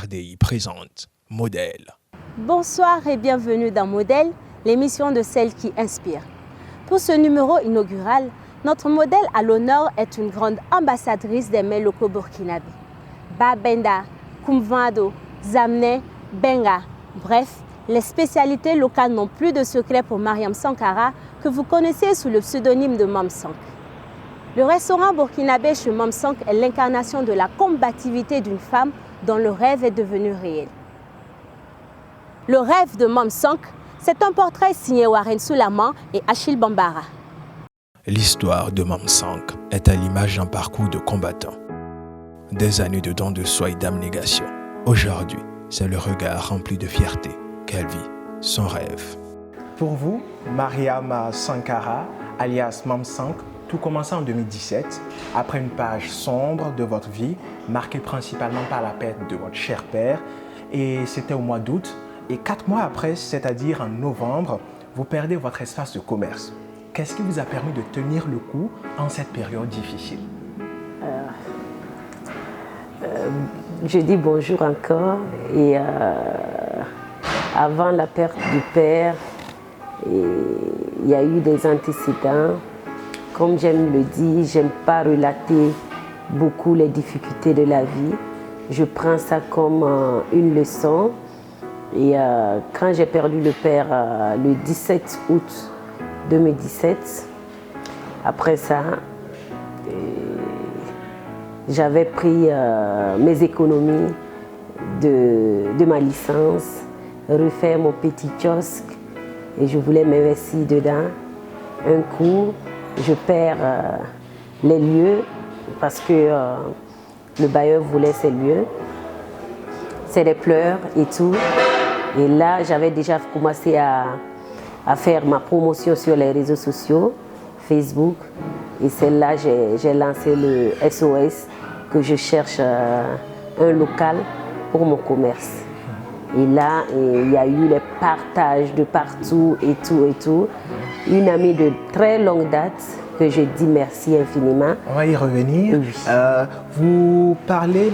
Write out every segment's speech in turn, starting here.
RDI présente Modèle. Bonsoir et bienvenue dans Modèle, l'émission de celles qui inspirent. Pour ce numéro inaugural, notre modèle à l'honneur est une grande ambassadrice des mets locaux burkinabés. Babenda, Kumvado, Zamne, Benga. Bref, les spécialités locales n'ont plus de secret pour Mariam Sankara, que vous connaissez sous le pseudonyme de Mam Sank. Le restaurant burkinabé chez Mam Sank est l'incarnation de la combativité d'une femme dont le rêve est devenu réel. Le rêve de Mam Sank, c'est un portrait signé Warren Soulaman et Achille Bambara. L'histoire de Mam Sank est à l'image d'un parcours de combattant. Des années de don de soi et d'abnégation. Aujourd'hui, c'est le regard rempli de fierté qu'elle vit son rêve. Pour vous, Mariam Sankara, alias Mam Sank, tout commença en 2017, après une page sombre de votre vie, marquée principalement par la perte de votre cher père. Et c'était au mois d'août. Et 4 mois après, c'est-à-dire en novembre, vous perdez votre espace de commerce. Qu'est-ce qui vous a permis de tenir le coup en cette période difficile? Je dis bonjour encore. Et avant la perte du père, il y a eu des antécédents. Comme j'aime le dire, j'aime pas relater beaucoup les difficultés de la vie. Je prends ça comme une leçon. Et quand j'ai perdu le père le 17 août 2017, après ça, j'avais pris mes économies de ma licence, refaire mon petit kiosque et je voulais m'investir dedans. Un coup, je perds les lieux parce que le bailleur voulait ces lieux. C'est des pleurs et tout. Et là, j'avais déjà commencé à faire ma promotion sur les réseaux sociaux, Facebook. Et c'est là que j'ai lancé le SOS, que je cherche un local pour mon commerce. Et là, il y a eu les partages de partout et tout et tout. Une amie de très longue date que je dis merci infiniment. On va y revenir. Oui. Vous parlez,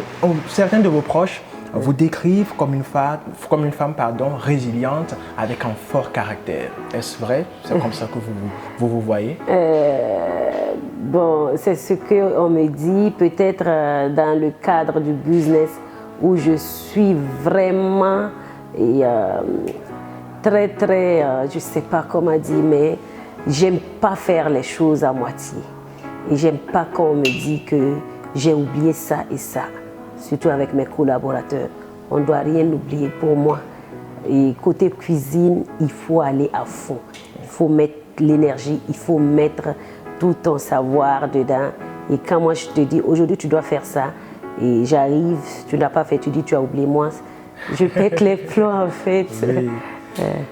certains de vos proches vous décrivent comme une femme résiliente avec un fort caractère. Est-ce vrai? C'est comme ça que vous voyez? Bon, c'est ce qu'on me dit, peut-être dans le cadre du business où je suis vraiment très, je ne sais pas comment dire, mais j'aime pas faire les choses à moitié. Et j'aime pas quand on me dit que j'ai oublié ça et ça. Surtout avec mes collaborateurs. On ne doit rien oublier pour moi. Et côté cuisine, il faut aller à fond. Il faut mettre l'énergie, il faut mettre tout ton savoir dedans. Et quand moi je te dis, aujourd'hui tu dois faire ça, et j'arrive, tu n'as pas fait, tu dis tu as oublié moi, je pète les plombs en fait. Oui.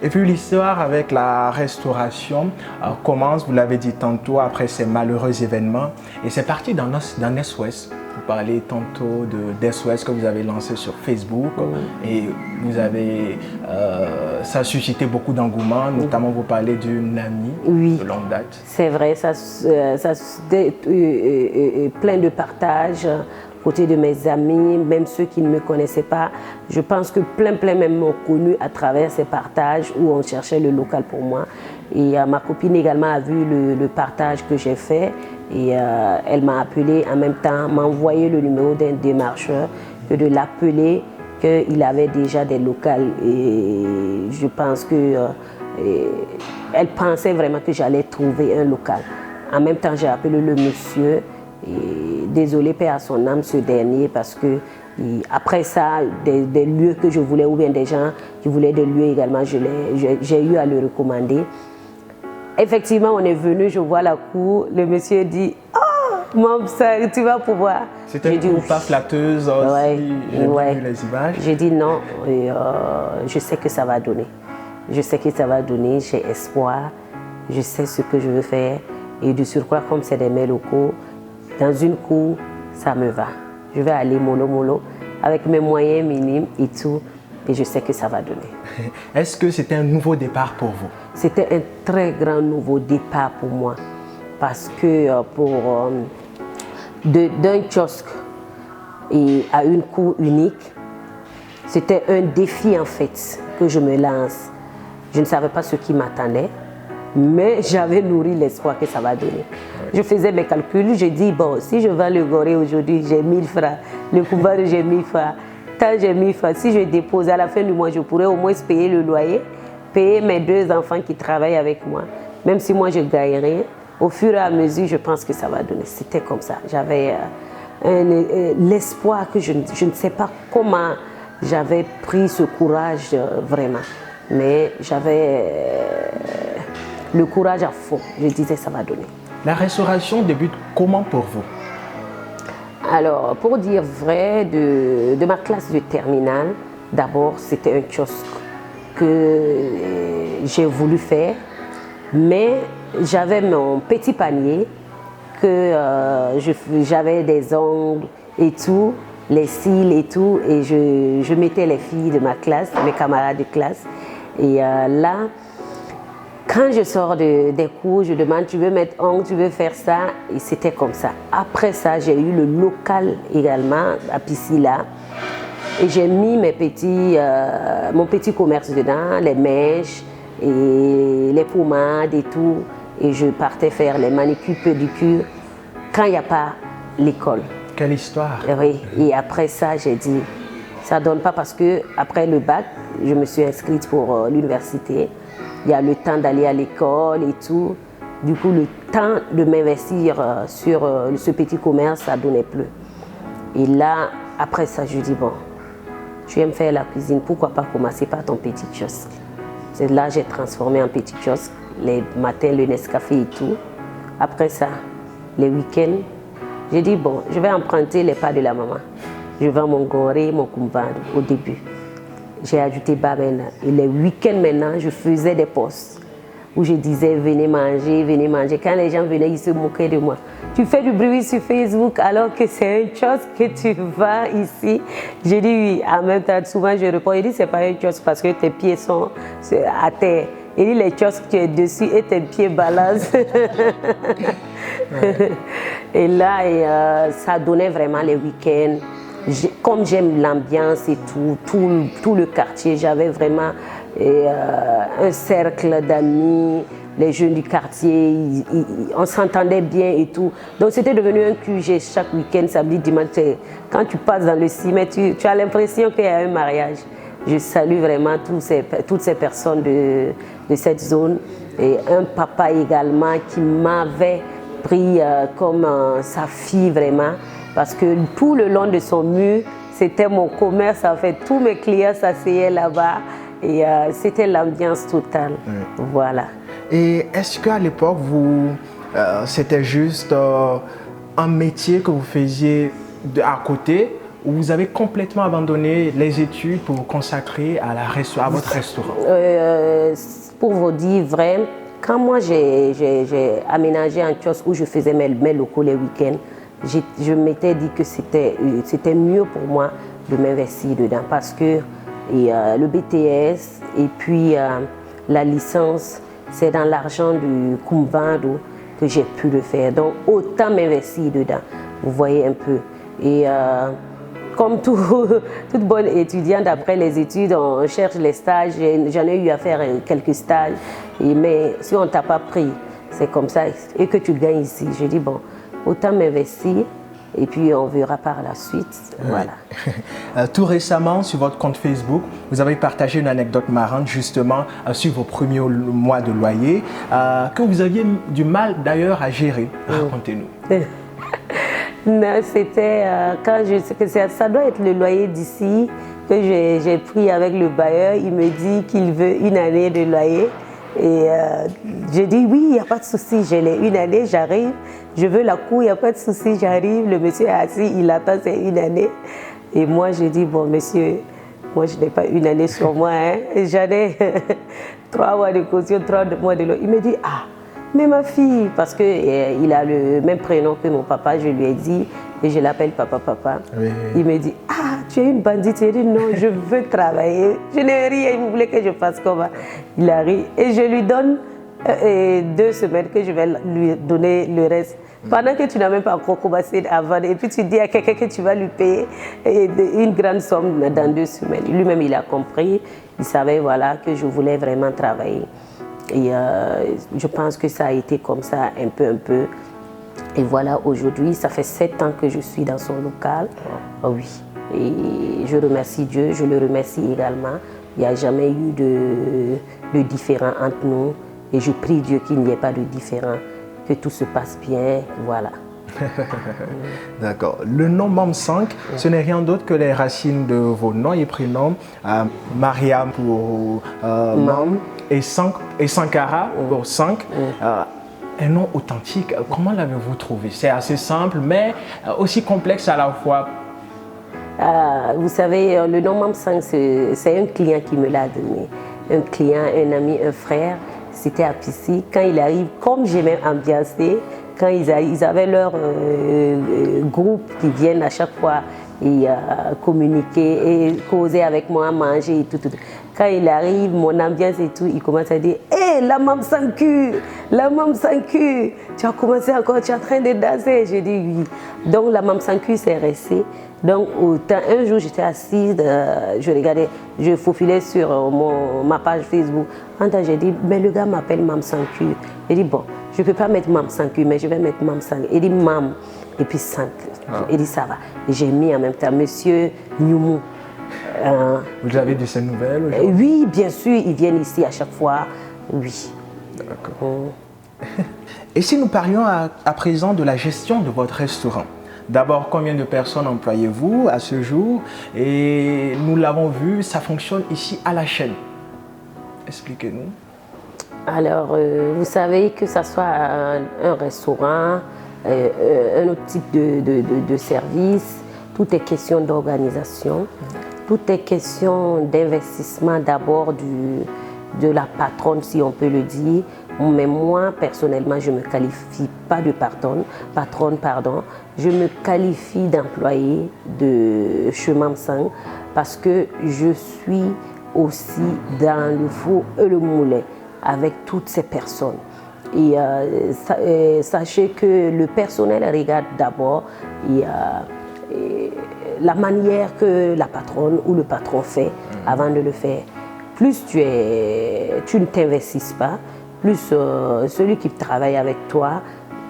Et puis l'histoire avec la restauration commence, vous l'avez dit tantôt, après ces malheureux événements. Et c'est parti d'un SOS. Vous parlez tantôt d'SOS que vous avez lancé sur Facebook. Et vous avez, ça a suscité beaucoup d'engouement, notamment vous parlez d'une amie de longue date. C'est vrai, ça plein de partages. Côté de mes amis, même ceux qui ne me connaissaient pas, je pense que plein même m'ont connu à travers ces partages où on cherchait le local pour moi. Et ma copine également a vu le partage que j'ai fait et elle m'a appelé en même temps, m'a envoyé le numéro d'un démarcheur, que de l'appeler, qu'il avait déjà des locaux. Et je pense que elle pensait vraiment que j'allais trouver un local. En même temps, j'ai appelé le monsieur. Et désolé, paix à son âme, ce dernier, parce que après ça, des lieux que je voulais, ou bien des gens qui voulaient des lieux également, j'ai eu à le recommander. Effectivement, on est venu, je vois la cour, le monsieur dit « Oh, Mam Sank, tu vas pouvoir ». C'était une cour pas flatteuse aussi, j'ai vu les images. J'ai dit non, je sais que ça va donner. Je sais que ça va donner, j'ai espoir, je sais ce que je veux faire. Et de surcroît, comme c'est des mets locaux, dans une cour, ça me va. Je vais aller mollo avec mes moyens minimes et tout. Et je sais que ça va donner. Est-ce que c'était un nouveau départ pour vous? C'était un très grand nouveau départ pour moi. Parce que d'un kiosque à une cour unique, C'était un défi en fait que je me lance. Je ne savais pas ce qui m'attendait, mais j'avais nourri l'espoir que ça va donner. Je faisais mes calculs, je dis bon, si je vends le goré aujourd'hui, j'ai 1000 francs, le Kumbado j'ai 1000 francs, tant j'ai 1000 francs, si je dépose à la fin du mois, je pourrais au moins payer le loyer, payer mes 2 enfants qui travaillent avec moi, même si moi je gagne rien. Au fur et à mesure, je pense que ça va donner. C'était comme ça. J'avais l'espoir que je ne sais pas comment j'avais pris ce courage vraiment. Mais j'avais le courage à fond. Je disais ça va donner. La restauration débute comment pour vous? Alors, pour dire vrai, de ma classe de terminale, d'abord, c'était un kiosque que j'ai voulu faire. Mais j'avais mon petit panier, que j'avais des ongles et tout, les cils et tout, et je mettais les filles de ma classe, mes camarades de classe. Et là, quand je sors des cours, je demande, tu veux mettre ongles, tu veux faire ça, et c'était comme ça. Après ça, j'ai eu le local également, à Piscilla, et j'ai mis mon petit commerce dedans, les mèches, et les pommades et tout, et je partais faire les manicures, pédicures quand il n'y a pas l'école. Quelle histoire! Oui, et après ça, j'ai dit, ça ne donne pas parce que après le bac, je me suis inscrite pour l'université. Il y a le temps d'aller à l'école et tout. Du coup, le temps de m'investir sur ce petit commerce, ça ne donnait plus. Et là, après ça, je dis, bon, tu aimes faire la cuisine, pourquoi pas commencer par ton petit kiosque? C'est là que j'ai transformé en petit kiosque, les matins, le Nescafé et tout. Après ça, les week-ends, j'ai dit, bon, je vais emprunter les pas de la maman. Je vends mon goré, mon kumbado au début. J'ai ajouté bas maintenant. Et les week-ends maintenant, je faisais des postes où je disais, venez manger, venez manger. Quand les gens venaient, ils se moquaient de moi. Tu fais du bruit sur Facebook alors que c'est une chose que tu vas ici. J'ai dit oui. En même temps, souvent je réponds, il dit c'est pas une chose parce que tes pieds sont à terre. Il dit les choses que tu es dessus et tes pieds balancent. Et là, ça donnait vraiment les week-ends. Comme j'aime l'ambiance et tout le quartier, j'avais vraiment un cercle d'amis. Les jeunes du quartier, on s'entendait bien et tout. Donc c'était devenu un QG chaque week-end, samedi, dimanche. Quand tu passes dans le cimetière, tu as l'impression qu'il y a un mariage. Je salue vraiment toutes ces personnes de cette zone. Et un papa également qui m'avait pris comme sa fille vraiment. Parce que tout le long de son mur, c'était mon commerce. En fait, tous mes clients s'asseyaient là-bas. Et c'était l'ambiance totale. Oui. Voilà. Et est-ce qu'à l'époque, c'était juste un métier que vous faisiez à côté ou vous avez complètement abandonné les études pour vous consacrer à votre restaurant? Pour vous dire vrai, quand moi j'ai aménagé un kiosque où je faisais mes locaux les week-ends, je m'étais dit que c'était mieux pour moi de m'investir dedans parce que le BTS et puis la licence, c'est dans l'argent du Kumbado que j'ai pu le faire. Donc, autant m'investir dedans. Vous voyez un peu. Et comme toute bonne étudiante, après les études, on cherche les stages. J'en ai eu à faire quelques stages. Mais si on ne t'a pas pris, c'est comme ça. Et que tu gagnes ici. Je dis, bon, autant m'investir. Et puis on verra par la suite. Oui. Voilà. Tout récemment, sur votre compte Facebook, vous avez partagé une anecdote marrante justement sur vos premiers mois de loyer que vous aviez du mal d'ailleurs à gérer. Racontez-nous. Non, c'était quand ça doit être le loyer d'ici que j'ai pris avec le bailleur. Il me dit qu'il veut une année de loyer. Et j'ai dit oui, il n'y a pas de souci, j'ai une année, j'arrive, je veux la cour, il n'y a pas de souci, j'arrive, le monsieur est assis, il attend, c'est une année. Et moi, j'ai dit, bon monsieur, moi je n'ai pas une année sur moi, hein. J'en ai 3 mois de caution, 3 mois de loyer. Il me dit, ah, mais ma fille, parce qu'il a le même prénom que mon papa, je lui ai dit, et je l'appelle papa. Oui. Il me dit, ah, tu es une bandite. J'ai dit, non, je veux travailler. Je n'ai rien, il voulait que je fasse comment. Il arrive et je lui donne et 2 semaines que je vais lui donner le reste. Pendant que tu n'as même pas encore commencé à vendre, et puis tu dis à quelqu'un que tu vas lui payer une grande somme dans 2 semaines. Lui-même, il a compris, il savait voilà, que je voulais vraiment travailler. Et je pense que ça a été comme ça, un peu. Et voilà, aujourd'hui, ça fait 7 ans que je suis dans son local. Oh, oui. Et je remercie Dieu, je le remercie également. Il n'y a jamais eu de différend entre nous. Et je prie Dieu qu'il n'y ait pas de différend, que tout se passe bien, voilà. D'accord. Le nom Mam 5, ce n'est rien d'autre que les racines de vos noms et prénoms. Mariam pour Mam et Sankara pour 5. Un nom authentique, comment l'avez-vous trouvé? C'est assez simple, mais aussi complexe à la fois. Vous savez, le nom Mam 5, c'est un client qui me l'a donné. Un client, un ami, un frère. C'était à Pissy. Quand il arrive, comme j'aimais ambiancer, quand ils avaient leur groupe qui viennent à chaque fois et communiquer et causer avec moi, manger et tout. Quand il arrive, mon ambiance et tout, il commence à dire « Hé, la Mam sans cul, la Mam sans cul, tu as commencé encore, tu es en train de danser ?» J'ai dit oui. Donc la Mam sans cul s'est restée. Donc un jour, j'étais assise, je regardais, je faufilais sur ma page Facebook. J'ai dit « Mais le gars m'appelle Mam sans cul. » J'ai dit « Bon, je ne peux pas mettre Mam sans cul, mais je vais mettre Mam sans cul. » Il dit « Mam » et puis 5. Il dit « Ça va. » Et j'ai mis en même temps « Monsieur Nyoumou. » Vous avez de ces nouvelles aujourd'hui? Oui, bien sûr, ils viennent ici à chaque fois. Oui. D'accord. Et si nous parlions à présent de la gestion de votre restaurant? D'abord, combien de personnes employez-vous à ce jour? Et nous l'avons vu, ça fonctionne ici à la chaîne. Expliquez-nous. Alors, vous savez que ce soit un restaurant, un autre type de service, tout est question d'organisation. Tout est question d'investissement d'abord de la patronne, si on peut le dire. Mais moi, personnellement, je ne me qualifie pas de patronne. Je me qualifie d'employé de chez Mam 5 parce que je suis aussi dans le four et le moulin avec toutes ces personnes. Et sachez que le personnel regarde d'abord la manière que la patronne ou le patron fait avant de le faire. Plus tu ne t'investis pas, plus celui qui travaille avec toi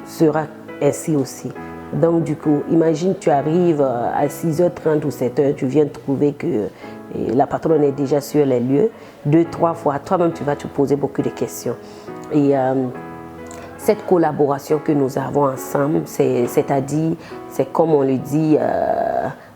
sera ainsi aussi. Donc du coup, imagine tu arrives à 6h30 ou 7h, tu viens trouver que la patronne est déjà sur les lieux. 2-3 fois, toi-même tu vas te poser beaucoup de questions. Et cette collaboration que nous avons ensemble, c'est-à-dire, c'est comme on le dit,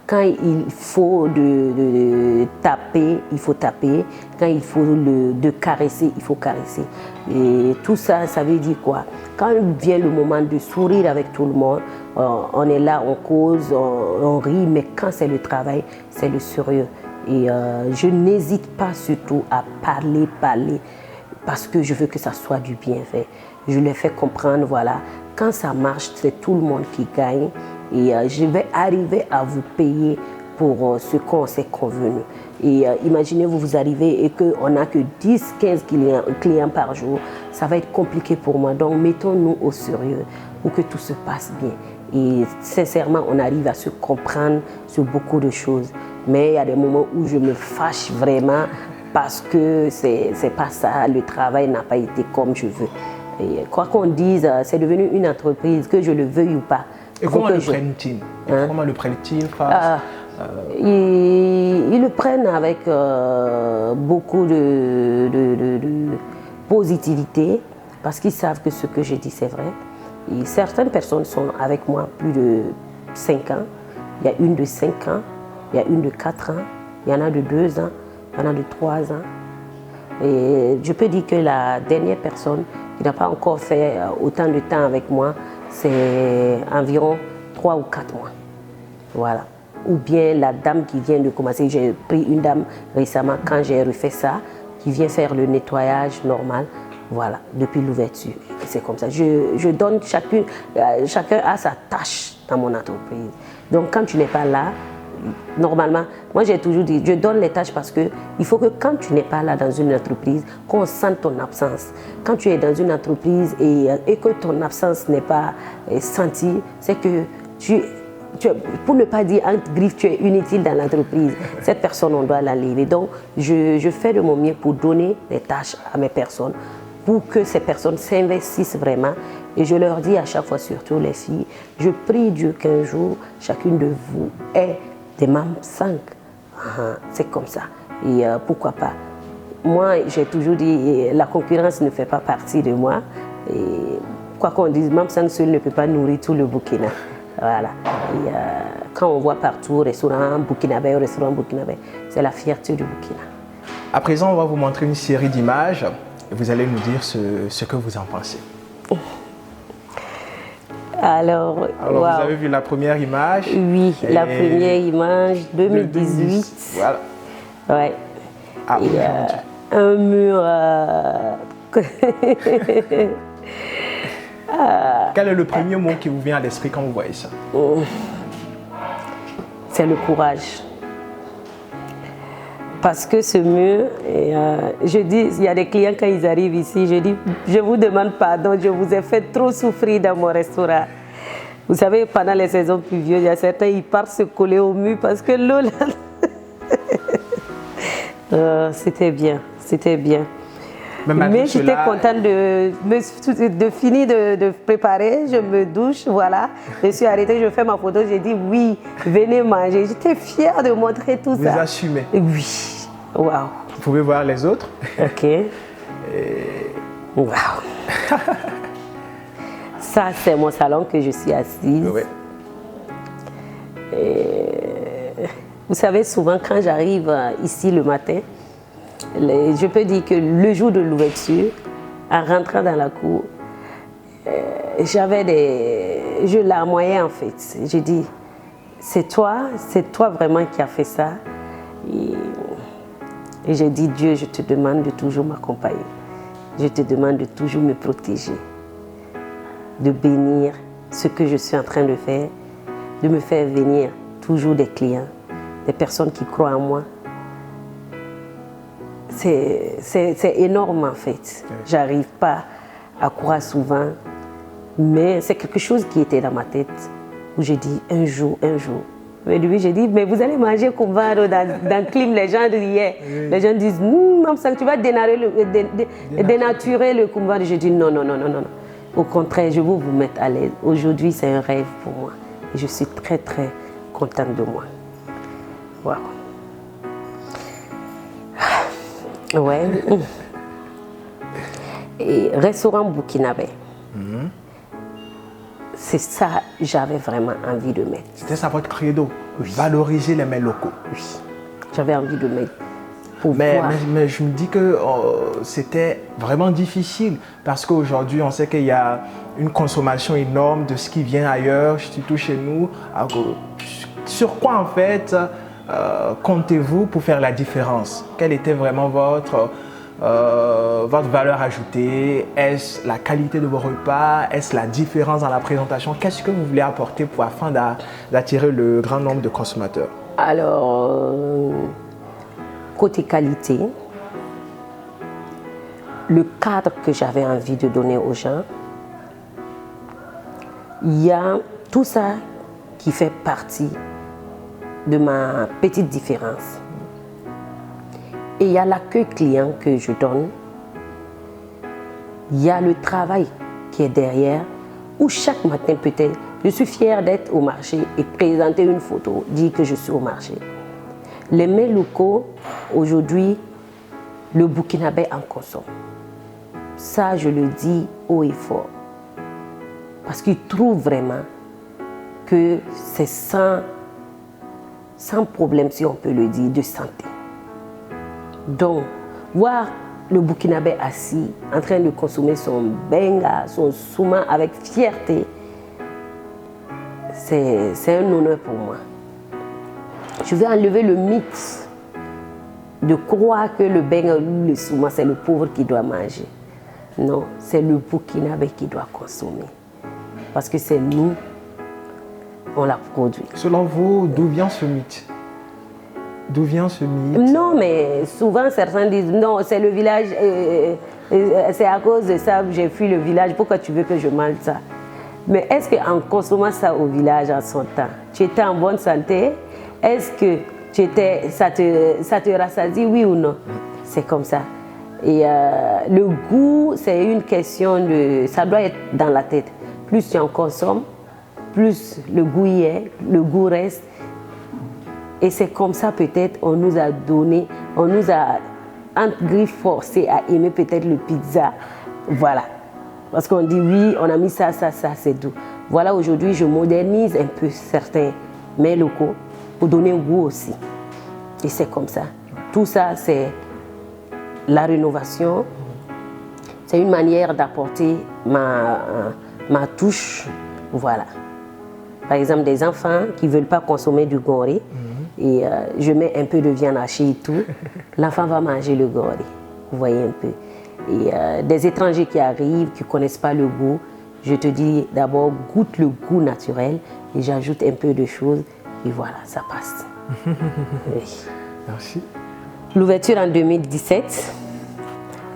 quand il faut de taper, il faut taper. Quand il faut de caresser, il faut caresser. Et tout ça, ça veut dire quoi? Quand vient le moment de sourire avec tout le monde, on est là, on cause, on rit, mais quand c'est le travail, c'est le sérieux. Et je n'hésite pas surtout à parler, parce que je veux que ça soit du bien fait. Je les fais comprendre, voilà, quand ça marche, c'est tout le monde qui gagne. Et je vais arriver à vous payer pour ce qu'on s'est convenu. Et imaginez, vous arrivez et qu'on n'a que 10-15 clients par jour. Ça va être compliqué pour moi. Donc, mettons-nous au sérieux pour que tout se passe bien. Et sincèrement, on arrive à se comprendre sur beaucoup de choses. Mais il y a des moments où je me fâche vraiment parce que c'est pas ça. Le travail n'a pas été comme je veux. Et quoi qu'on dise, c'est devenu une entreprise, que je le veuille ou pas. Et comment le prennent-ils? Comment le prennent-ils? Ils le prennent avec beaucoup de positivité parce qu'ils savent que ce que je dis c'est vrai. Et certaines personnes sont avec moi plus de 5 ans. Il y a une de 5 ans, il y a une de 4 ans, il y en a de 2 ans, il y en a de 3 ans. Et je peux dire que la dernière personne qui n'a pas encore fait autant de temps avec moi, c'est environ 3 ou 4 mois. Voilà. Ou bien la dame qui vient de commencer, j'ai pris une dame récemment quand j'ai refait ça, qui vient faire le nettoyage normal, voilà, depuis l'ouverture. C'est comme ça. Je donne chacun a sa tâche dans mon entreprise. Donc quand tu n'es pas là, normalement, moi j'ai toujours dit, je donne les tâches parce que il faut que quand tu n'es pas là dans une entreprise, qu'on sente ton absence. Quand tu es dans une entreprise et que ton absence n'est pas sentie, c'est que pour ne pas dire entre griffes, tu es inutile dans l'entreprise. Cette personne, on doit la lever. Donc, je fais de mon mieux pour donner les tâches à mes personnes, pour que ces personnes s'investissent vraiment. Et je leur dis à chaque fois, surtout les filles, je prie Dieu qu'un jour, chacune de vous ait des membres 5. C'est comme ça. Et pourquoi pas. Moi, j'ai toujours dit, la concurrence ne fait pas partie de moi. Et quoi qu'on dise, membre 5 seul ne peut pas nourrir tout le Burkina. Voilà. Et quand on voit partout restaurant burkinabé, c'est la fierté du Burkina. À présent, on va vous montrer une série d'images et vous allez nous dire ce que vous en pensez. Alors wow. Vous avez vu la première image? Oui, la première image, 2018. Voilà. Ouais. Ah, oui, un mur. Quel est le premier mot qui vous vient à l'esprit quand vous voyez ça? C'est le courage. Parce que ce mur, je dis, il y a des clients quand ils arrivent ici, je dis, je vous demande pardon, je vous ai fait trop souffrir dans mon restaurant. Vous savez, pendant les saisons pluvieuses, il y a certains, ils partent se coller au mur parce que l'eau, là, c'était bien. Mais j'étais contente de finir de préparer, je me douche, voilà. Je suis arrêtée, je fais ma photo, j'ai dit oui, venez manger. J'étais fière de montrer tout ça. Vous assumez? Oui, waouh. Vous pouvez voir les autres? Ok. Waouh. Ça, c'est mon salon que je suis assise. Oui. Vous savez, souvent quand j'arrive ici le matin, je peux dire que le jour de l'ouverture, en rentrant dans la cour, je larmoyais en fait. J'ai dit, c'est toi vraiment qui as fait ça. Et j'ai dit, Dieu, je te demande de toujours m'accompagner. Je te demande de toujours me protéger, de bénir ce que je suis en train de faire, de me faire venir toujours des clients, des personnes qui croient en moi. C'est énorme en fait. J'arrive pas à croire souvent, mais c'est quelque chose qui était dans ma tête où j'ai dit un jour. Mais lui, j'ai dit, mais vous allez manger kumba dans le clim, les gens riaient. Oui. Les gens disent, tu vas dénaturer le kumba. J'ai dit non. Au contraire, je veux vous mettre à l'aise. Aujourd'hui, c'est un rêve pour moi. Et je suis très, très contente de moi. Waouh. Ouais. Et restaurant burkinabé. C'est ça que j'avais vraiment envie de mettre. C'était ça votre credo, valoriser les mets locaux. Oui, j'avais envie de mettre. Mais je me dis que c'était vraiment difficile parce qu'aujourd'hui, on sait qu'il y a une consommation énorme de ce qui vient ailleurs, surtout chez nous. Alors, sur quoi en fait comptez-vous pour faire la différence? Quelle était vraiment votre valeur ajoutée? Est-ce la qualité de vos repas? Est-ce la différence dans la présentation? Qu'est-ce que vous voulez apporter afin d'attirer le grand nombre de consommateurs? Alors, côté qualité, le cadre que j'avais envie de donner aux gens, il y a tout ça qui fait partie de ma petite différence. Et il y a l'accueil client que je donne. Il y a le travail qui est derrière, où chaque matin peut-être, je suis fière d'être au marché et présenter une photo, dire que je suis au marché. Les mets locaux, aujourd'hui, le burkinabé en consomme. Ça, je le dis haut et fort. Parce qu'ils trouvent vraiment que c'est sans problème, si on peut le dire, de santé. Donc, voir le burkinabé assis, en train de consommer son benga, son souma avec fierté, c'est un honneur pour moi. Je vais enlever le mythe de croire que le benga ou le souma, c'est le pauvre qui doit manger. Non, c'est le burkinabé qui doit consommer. Parce que c'est nous, on l'a produit. Selon vous, d'où vient ce mythe? D'où vient ce mythe? Non, mais souvent certains disent non, c'est le village, c'est à cause de ça que j'ai fui le village, pourquoi tu veux que je mange ça? Mais est-ce qu'en consommant ça au village en son temps, tu étais en bonne santé? Est-ce que ça te rassasie, oui ou non? C'est comme ça. Et le goût, c'est une question de... Ça doit être dans la tête. Plus tu en consommes, plus le goût y est, le goût reste. Et c'est comme ça peut-être on nous a donné, on nous a entre griffes forcé à aimer peut-être le pizza. Voilà. Parce qu'on dit oui, on a mis ça, c'est tout. Voilà, aujourd'hui, je modernise un peu certains mets locaux pour donner un goût aussi. Et c'est comme ça. Tout ça, c'est la rénovation. C'est une manière d'apporter ma touche. Voilà. Par exemple, des enfants qui ne veulent pas consommer du goré, et je mets un peu de viande hachée et tout, l'enfant va manger le goré. Vous voyez un peu. Et des étrangers qui arrivent, qui ne connaissent pas le goût, je te dis d'abord goûte le goût naturel et j'ajoute un peu de choses et voilà, ça passe. Oui. Merci. L'ouverture en 2017,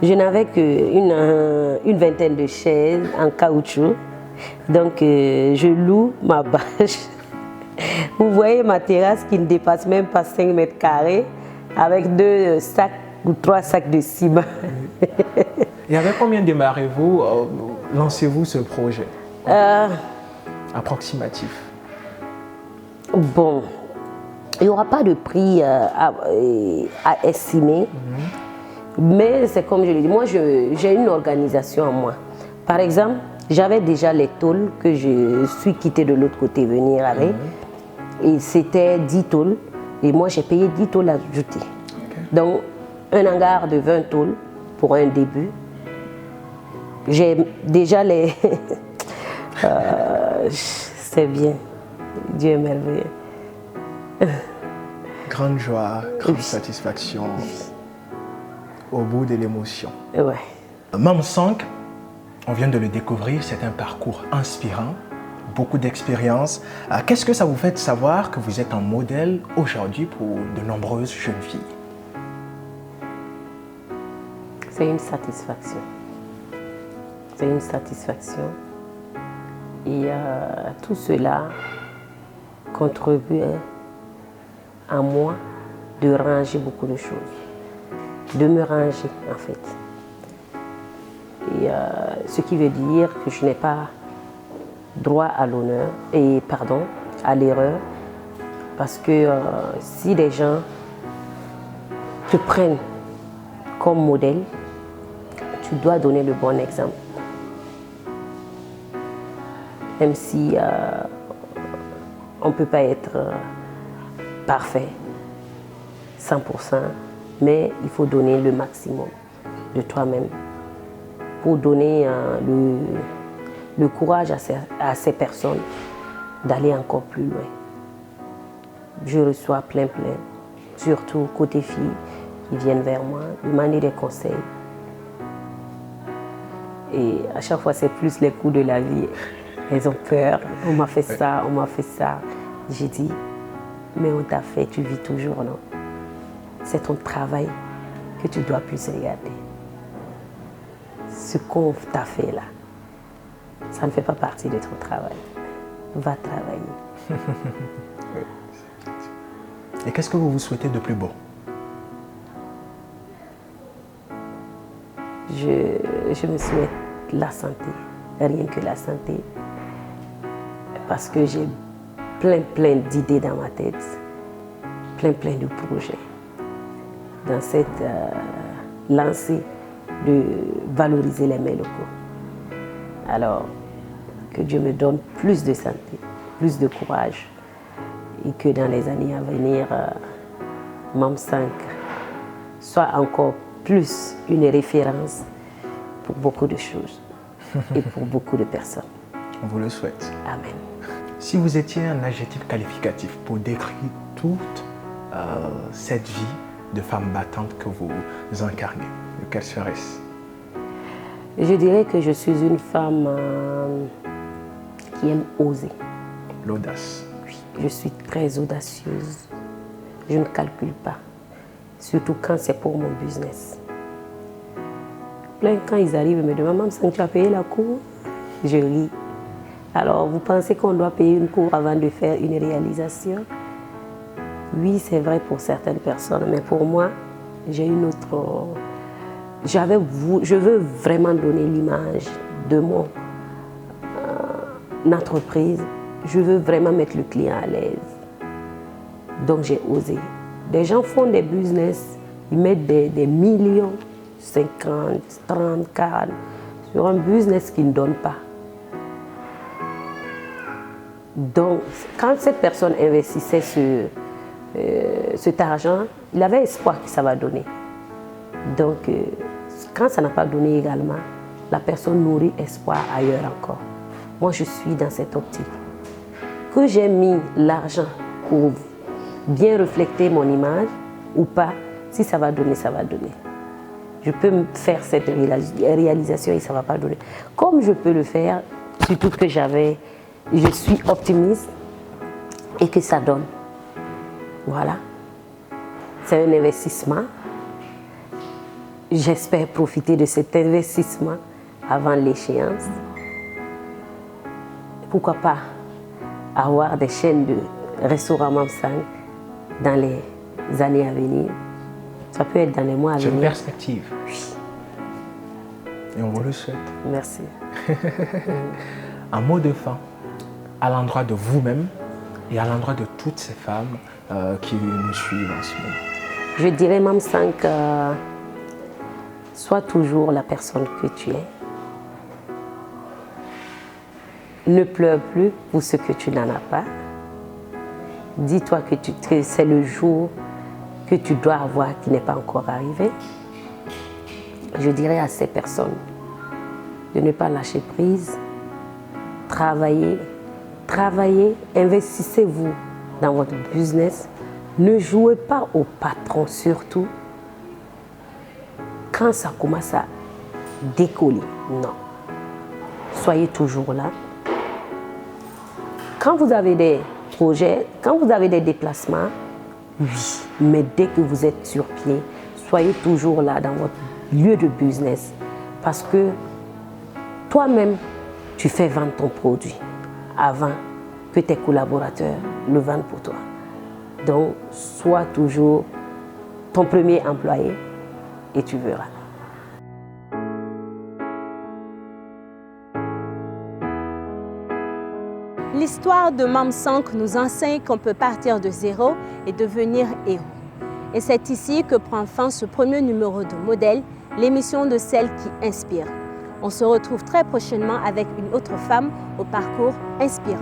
je n'avais qu'une vingtaine de chaises en caoutchouc. Donc je loue ma bâche. Vous voyez ma terrasse qui ne dépasse même pas 5 mètres carrés avec 2 sacs ou 3 sacs de ciment. Et avec combien démarrez-vous, lancez-vous ce projet approximatif? Bon, il n'y aura pas de prix à estimer, mais c'est comme je l'ai dit, moi j'ai une organisation en moi. Par exemple, j'avais déjà les tôles que je suis quittée de l'autre côté venir avec, et c'était 10 tôles, et moi j'ai payé 10 tôles ajoutées. Donc, un hangar de 20 tôles pour un début. J'ai déjà les... c'est bien. Dieu est merveilleux. Grande joie, grande satisfaction au bout de l'émotion. Ouais. Mame 5, on vient de le découvrir, c'est un parcours inspirant, beaucoup d'expérience. Qu'est-ce que ça vous fait de savoir que vous êtes un modèle aujourd'hui pour de nombreuses jeunes filles? C'est une satisfaction. C'est une satisfaction. Et tout cela contribue à moi de ranger beaucoup de choses. De me ranger, en fait. Et ce qui veut dire que je n'ai pas droit à l'honneur, et pardon, à l'erreur. Parce que si les gens te prennent comme modèle, tu dois donner le bon exemple. Même si on ne peut pas être parfait, 100%, mais il faut donner le maximum de toi-même pour donner le courage à ces personnes d'aller encore plus loin. Je reçois plein, surtout côté filles qui viennent vers moi, demander des conseils. Et à chaque fois, c'est plus les coups de la vie. Elles ont peur. On m'a fait ça, on m'a fait ça. J'ai dit, mais on t'a fait, tu vis toujours, non? C'est ton travail que tu dois plus regarder. Ce qu'on t'a fait là, ça ne fait pas partie de ton travail. Va travailler. Et qu'est-ce que vous vous souhaitez de plus beau? Je me souhaite la santé, rien que la santé, parce que j'ai plein d'idées dans ma tête, plein de projets dans cette lancée de valoriser les mets locaux. Alors, que Dieu me donne plus de santé, plus de courage, et que dans les années à venir, Mame 5 soit encore plus une référence pour beaucoup de choses et pour beaucoup de personnes. On vous le souhaite. Amen. Si vous étiez un adjectif qualificatif pour décrire toute cette vie de femme battante que vous incarnez, lequel serait-ce? Je dirais que je suis une femme qui aime oser. L'audace. Oui, je suis très audacieuse. je ne calcule pas. Surtout quand c'est pour mon business. Quand ils arrivent, ils me demandent, Mam Sang, tu as payé la cour? Je ris. Alors, vous pensez qu'on doit payer une cour avant de faire une réalisation? Oui, c'est vrai pour certaines personnes, mais pour moi, j'ai une autre... Je veux vraiment donner l'image de mon entreprise. Je veux vraiment mettre le client à l'aise. Donc, j'ai osé. Des gens font des business, ils mettent des millions, 50, 30, 40, sur un business qu'ils ne donnent pas. Donc, quand cette personne investissait cet argent, il avait espoir que ça va donner. Donc, quand ça n'a pas donné également, la personne nourrit espoir ailleurs encore. Moi, je suis dans cette optique. Que j'ai mis l'argent pour bien refléter mon image ou pas, si ça va donner, ça va donner. Je peux faire cette réalisation et ça ne va pas donner. Comme je peux le faire, surtout que je suis optimiste et que ça donne. Voilà. C'est un investissement. J'espère profiter de cet investissement avant l'échéance. Pourquoi pas avoir des chaînes de restaurants Mam Sang dans les années à venir. Ça peut être dans les mois à venir. C'est une perspective. Oui. Et on vous le souhaite. Merci. Un mot de fin à l'endroit de vous-même et à l'endroit de toutes ces femmes qui nous suivent en ce moment. Je dirais, Mam Sang, sois toujours la personne que tu es. Ne pleure plus pour ce que tu n'en as pas. Dis-toi que c'est le jour que tu dois avoir qui n'est pas encore arrivé. Je dirais à ces personnes de ne pas lâcher prise, travaillez, investissez-vous dans votre business. Ne jouez pas au patron surtout quand ça commence à décoller. Non. Soyez toujours là. Quand vous avez des projets, quand vous avez des déplacements, oui, mais dès que vous êtes sur pied, soyez toujours là dans votre lieu de business parce que toi-même, tu fais vendre ton produit avant que tes collaborateurs le vendent pour toi. Donc, sois toujours ton premier employé et tu verras. L'histoire de Mam Sang nous enseigne qu'on peut partir de zéro et devenir héros. Et c'est ici que prend fin ce premier numéro de Modèle, l'émission de celle qui inspire. On se retrouve très prochainement avec une autre femme au parcours inspirant.